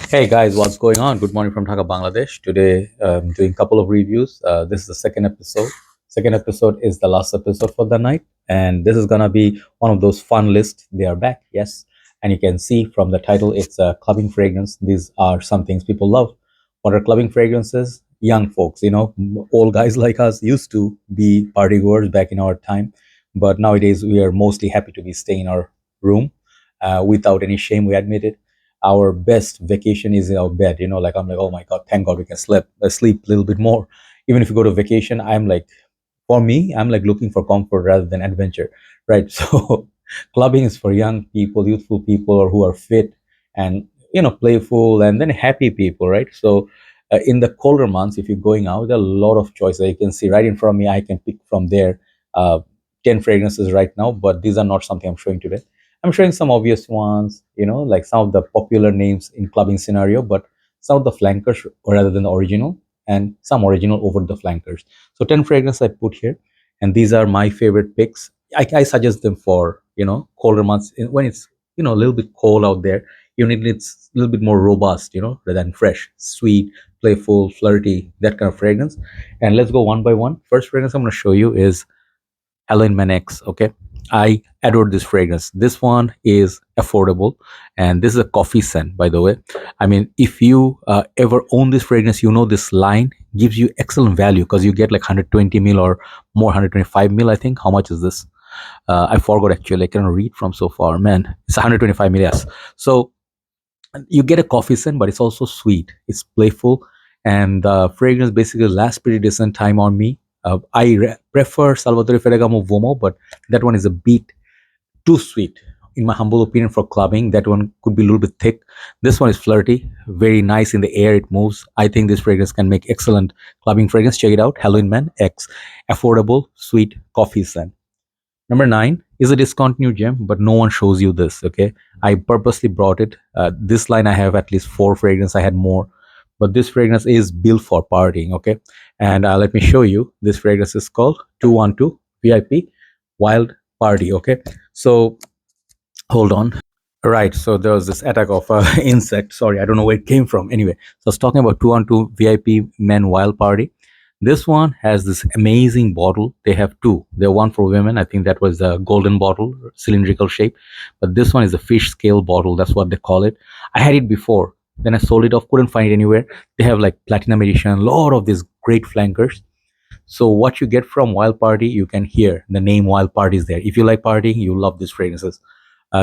Hey guys, what's going on? Good morning from Dhaka, Bangladesh. Today, doing a couple of reviews. This is the second episode. Second episode is the last episode for the night, and this is gonna be one of those fun lists. They are back, yes, and you can see from the title, it's a clubbing fragrance. These are some things people love. What are clubbing fragrances? Young folks, old guys like us used to be party goers back in our time, but nowadays we are mostly happy to be staying in our room without any shame. We admit it. Our best vacation is in our bed. Like I'm like, oh my god, thank god we can sleep a little bit more. Even if you go to vacation, I'm like, for me, I'm like looking for comfort rather than adventure, right? So clubbing is for young people, youthful people, or who are fit and playful, and then happy people, right? So in the colder months, if you're going out, there are a lot of choices. You can see right in front of me, I can pick from there uh, 10 fragrances right now, but these are not something I'm showing today. I'm showing some obvious ones, like some of the popular names in clubbing scenario, but some of the flankers rather than the original, and some original over the flankers. So 10 fragrances I put here, and these are my favorite picks. I suggest them for colder months when it's a little bit cold out there. You need it's a little bit more robust, rather than fresh, sweet, playful, flirty, that kind of fragrance. And let's go one by one. First fragrance I'm going to show you is Helen Manx. Okay, I adore this fragrance. This one is affordable, and this is a coffee scent, by the way. I mean, if you ever own this fragrance, this line gives you excellent value because you get like 120 mil or more, 125 mil. I think. How much is this? I forgot actually. I cannot read from so far. Man, it's 125 mil. Yes. So you get a coffee scent, but it's also sweet. It's playful, and the fragrance basically lasts pretty decent time on me. I prefer Salvatore Ferragamo Vomo, but that one is a bit too sweet, in my humble opinion, for clubbing. That one could be a little bit thick. This one is flirty, very nice in the air. It moves. I think this fragrance can make excellent clubbing fragrance. Check it out, Halloween Man X, affordable, sweet coffee scent. Number 9 is a discontinued gem, but no one shows you this. Okay, I purposely brought it. This line I have at least 4 fragrance. I had more, but this fragrance is built for partying. Okay, and let me show you. This fragrance is called 212 VIP Wild Party. Okay, so hold on. Right, so there was this attack of insect. Sorry, I don't know where it came from. Anyway, so I was talking about 212 VIP Men Wild Party. This one has this amazing bottle. They have two. They're one for women. I think that was the golden bottle, cylindrical shape. But this one is a fish scale bottle. That's what they call it. I had it before. Then I sold it off. Couldn't find it anywhere. They have like platinum edition, a lot of these great flankers. So what you get from Wild Party, you can hear the name Wild Party is there. If you like partying, you love these fragrances.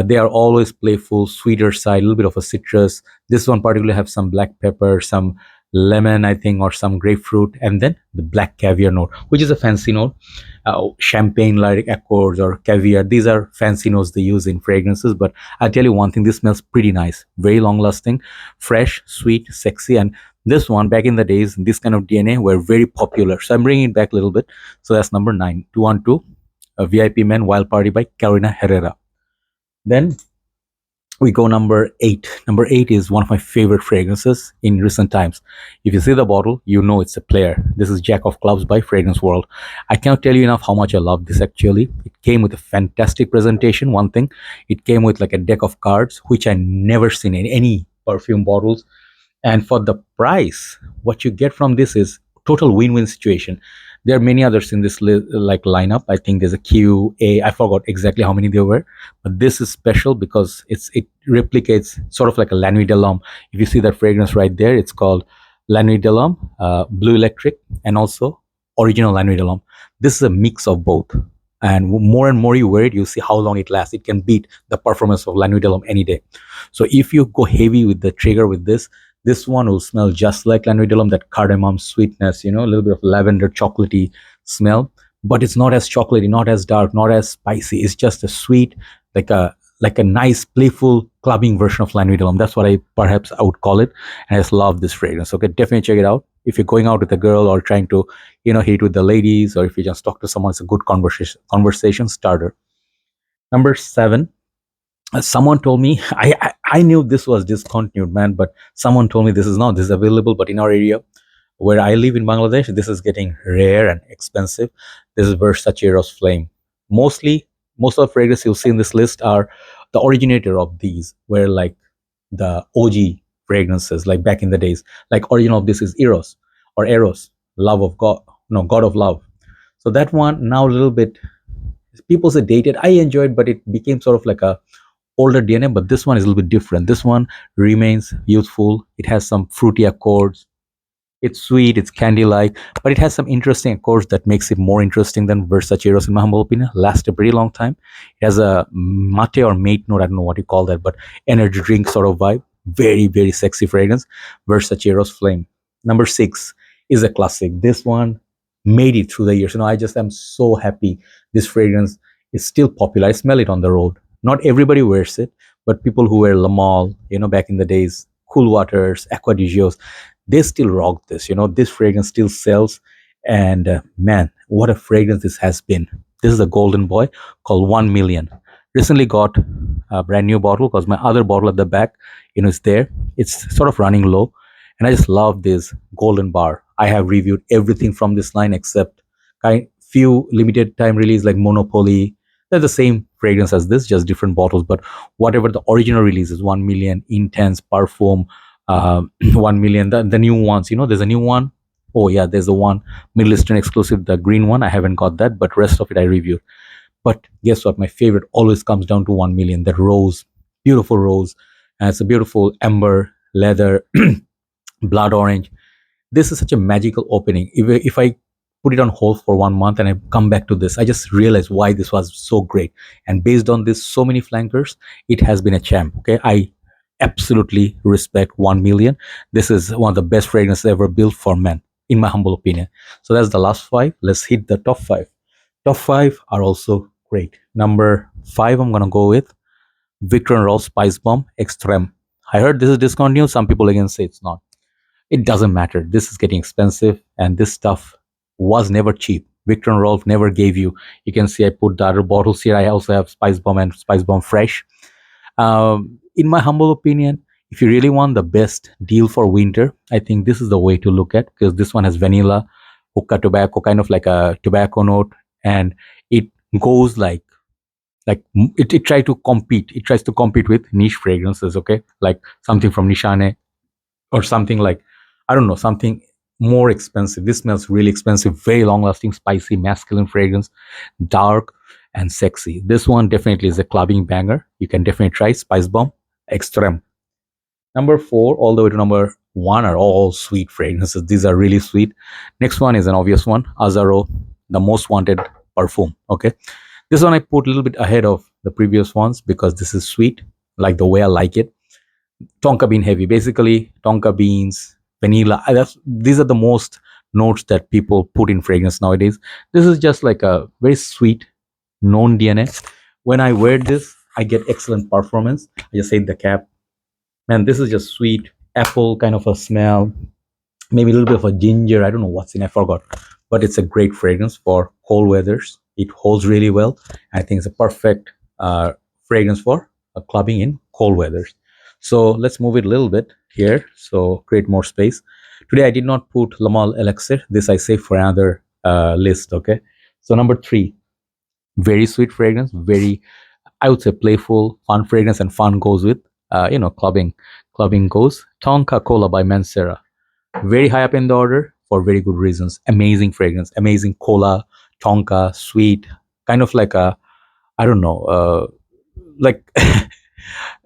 They are always playful, sweeter side, a little bit of a citrus. This one particularly have some black pepper, some lemon, I think, or some grapefruit, and then the black caviar note, which is a fancy note. Champagne like accords or caviar, these are fancy notes they use in fragrances. But I'll tell you one thing, this smells pretty nice, very long lasting, fresh, sweet, sexy. And this one, back in the days, this kind of DNA were very popular. So I'm bringing it back a little bit. So that's number 9, 212, a VIP Men Wild Party by Carolina Herrera. Then we go number 8. Number 8 is one of my favorite fragrances in recent times. If you see the bottle, you know it's a player. This is Jack of Clubs by Fragrance World. I cannot tell you enough how much I love this actually. It came with a fantastic presentation, one thing. It came with like a deck of cards, which I never seen in any perfume bottles. And for the price, what you get from this is total win-win situation. There are many others in this like lineup. I think there's a Q, A. I forgot exactly how many there were, but this is special because it replicates sort of like a La Nuit de l'Homme. If you see that fragrance right there, it's called La Nuit de l'Homme, Blue Electric, and also original La Nuit de l'Homme. This is a mix of both. And more and more you wear it, you see how long it lasts. It can beat the performance of La Nuit de l'Homme any day. So if you go heavy with the trigger with this one will smell just like La Nuit de l'Homme, that cardamom sweetness, a little bit of lavender chocolatey smell, but it's not as chocolatey, not as dark, not as spicy. It's just a sweet, like a nice, playful clubbing version of La Nuit de l'Homme. That's what I would call it, and I just love this fragrance. Okay, definitely check it out. If you're going out with a girl or trying to, hit with the ladies, or if you just talk to someone, it's a good conversation starter. Number 7, someone told me I knew this was discontinued, man, but someone told me this is available, but in our area where I live in Bangladesh, this is getting rare and expensive. This is Versace Eros Flame. Most of the fragrances you'll see in this list are the originator of these, were like the OG fragrances like back in the days. Like original of this is Eros or Eros, love of God, no, God of love. So that one now a little bit, people say dated. I enjoyed, but it became sort of like a older DNA. But this one is a little bit different. This one remains youthful. It has some fruity accords. It's sweet, it's candy-like, but it has some interesting accords that makes it more interesting than Versace Eros, in my humble opinion. Lasts a pretty long time. It has a mate or mate note, I don't know what you call that, but energy drink sort of vibe. Very, very sexy fragrance. Versace Eros Flame. Number 6 is a classic. This one made it through the years. I just am so happy this fragrance is still popular. I smell it on the road. Not everybody wears it, but people who wear Lamal, back in the days, Cool Waters, Aqua di Gios, they still rock this. This fragrance still sells. And man, what a fragrance this has been. This is a golden boy called 1 million. Recently got a brand new bottle because my other bottle at the back, is there. It's sort of running low. And I just love this golden bar. I have reviewed everything from this line except few limited time release like Monopoly. They're the same fragrance as this, just different bottles. But whatever the original release is, 1 million, Intense, Parfum, 1 million, the new ones, there's a new one. Oh yeah, there's the one Middle Eastern exclusive, the green one. I haven't got that, but rest of it I reviewed. But guess what, my favorite always comes down to 1 million, that rose, beautiful rose. And it's a beautiful amber leather, blood orange. This is such a magical opening. If I put it on hold for 1 month and I come back to this, I just realize why this was so great. And based on this, so many flankers, it has been a champ. Okay, I absolutely respect 1 million. This is one of the best fragrances ever built for men, in my humble opinion. So that's the last 5. Let's hit the top 5. Top 5 are also great. Number 5, I'm gonna go with V&R Spicebomb Extreme. I heard this is discontinued. Some people again say it's not. It doesn't matter. This is getting expensive, and this stuff was never cheap. V&R never gave you. You can see I put the other bottles here. I also have Spicebomb and Spicebomb Fresh. In my humble opinion, if you really want the best deal for winter, I think this is the way to look at, because this one has vanilla, hookah tobacco, kind of like a tobacco note, and it goes like it tries to compete. It tries to compete with niche fragrances, okay, like something from Nishane or something like, I don't know, something more expensive. This smells really expensive, very long lasting, spicy, masculine fragrance, dark and sexy. This one definitely is a clubbing banger. You can definitely try Spicebomb Extreme. Number 4 all the way to number 1 are all sweet fragrances. These are really sweet. Next one is an obvious one, Azzaro, the most wanted Parfum. Okay, this one I put a little bit ahead of the previous ones because this is sweet, like the way I like it. Tonka bean heavy, basically tonka beans, vanilla. These are the most notes that people put in fragrance nowadays. This is just like a very sweet known DNA. When I wear this, I get excellent performance. I just hit the cap. Man, this is just sweet apple kind of a smell. Maybe a little bit of a ginger. I don't know what's in. I forgot. But it's a great fragrance for cold weathers. It holds really well. I think it's a perfect fragrance for clubbing in cold weathers. So let's move it a little bit here. So create more space. Today I did not put Lamal Elixir. This I save for another list. Okay. So number 3, very sweet fragrance, very, I would say, playful, fun fragrance, and fun goes with clubbing. Clubbing goes Tonka Cola by Mancera. Very high up in the order for very good reasons. Amazing fragrance, amazing cola, Tonka, sweet, kind of like a, I don't know, like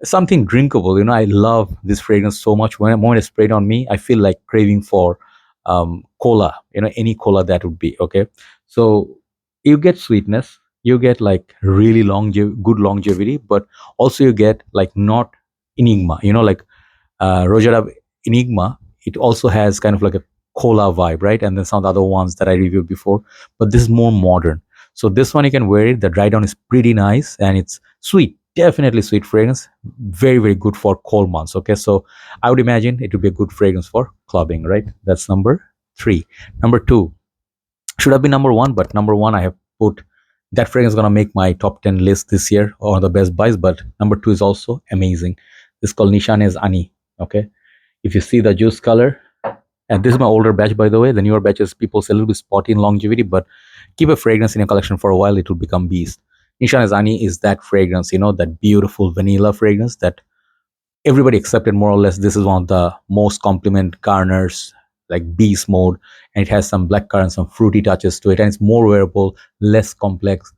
something drinkable. I love this fragrance so much. When I spray it on me, I feel like craving for cola. Any cola that would be okay. So you get sweetness, you get like really good longevity, but also you get like not enigma. Like Rojada Enigma. It also has kind of like a cola vibe, right? And then some of the other ones that I reviewed before, but this is more modern. So this one you can wear it. The dry down is pretty nice and it's sweet. Definitely sweet fragrance. Very, very good for cold months. Okay, so I would imagine it would be a good fragrance for clubbing, right? That's number 3. Number 2 should have been number 1, but number 1 I have put, that fragrance is gonna make my top 10 list this year or the best buys. But number 2 is also amazing. This is called Nishane Ani. Okay, if you see the juice color, and this is my older batch, by the way. The newer batches, people say a little bit spotty in longevity, but keep a fragrance in your collection for a while, it will become beast. Nishan Ani is that fragrance, that beautiful vanilla fragrance that everybody accepted more or less this is one of the most compliment garners, like beast mode, and it has some black currant, some fruity touches to it, and it's more wearable, less complex,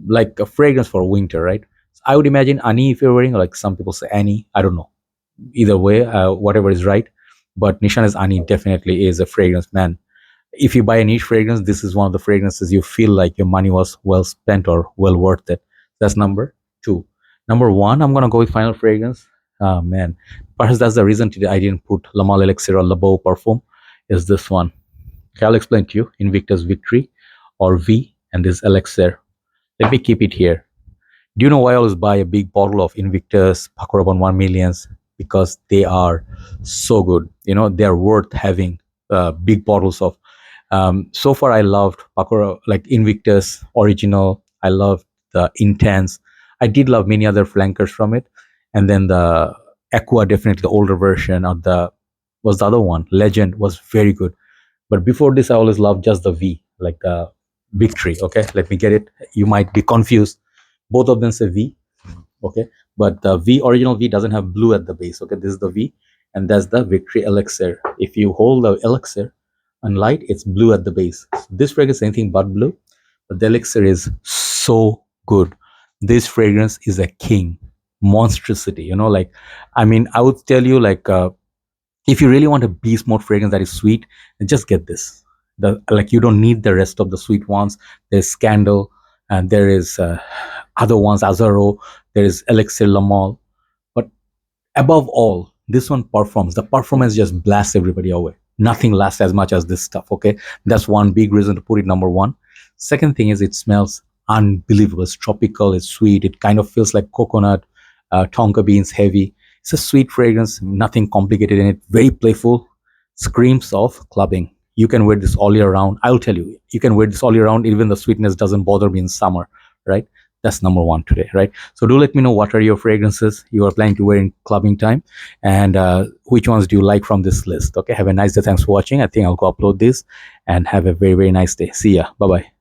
like a fragrance for winter, right? So I would imagine Ani if you're wearing, like some people say Annie, I don't know. Either way, whatever is right. But Nishane's Ani definitely is a fragrance, man. If you buy a niche fragrance, this is one of the fragrances you feel like your money was well spent or well worth it. That's number two. Number one, I'm gonna go with final fragrance. Man, perhaps that's the reason today I didn't put La Mal Elixir or Le Beau Parfum. Is this one? Okay, I'll explain to you. Invictus Victory or V, and this Elixir. Let me keep it here. Do you know why I always buy a big bottle of Invictus Paco Rabanne 1 millions? Because they are so good. You know, they are worth having big bottles of. So far, I loved Paco, like Invictus Original. I loved the Intense. I did love many other flankers from it. And then the Aqua, definitely the older version of the, was the other one. Legend was very good. But before this, I always loved just the V, like the Victory. Okay, let me get it. You might be confused. Both of them say V. Okay, but the V, original V, doesn't have blue at the base. Okay, this is the V, and that's the Victory Elixir. If you hold the Elixir and light, it's blue at the base. So this fragrance is anything but blue, but the Elixir is so good. This fragrance is a king, monstrosity. You know, like, I mean, I would tell you, like, if you really want a beast mode fragrance that is sweet, just get this. Like, you don't need the rest of the sweet ones. There's Scandal, and there is other ones, Azzaro, there is Elixir Lamal. But above all, this one performs. The performance just blasts everybody away. Nothing lasts as much as this stuff. Okay, that's one big reason to put it number one. Second thing is it smells unbelievable. It's tropical. It's sweet. It kind of feels like coconut, tonka beans, heavy. It's a sweet fragrance. Nothing complicated in it. Very playful. Screams of clubbing. You can wear this all year round. I'll tell you, you can wear this all year round. Even the sweetness doesn't bother me in summer, right? That's number one today, right? So do let me know what are your fragrances you are planning to wear in clubbing time, and which ones do you like from this list. Okay, have a nice day. Thanks for watching. I think I'll go upload this, and have a very, very nice day. See ya. Bye bye.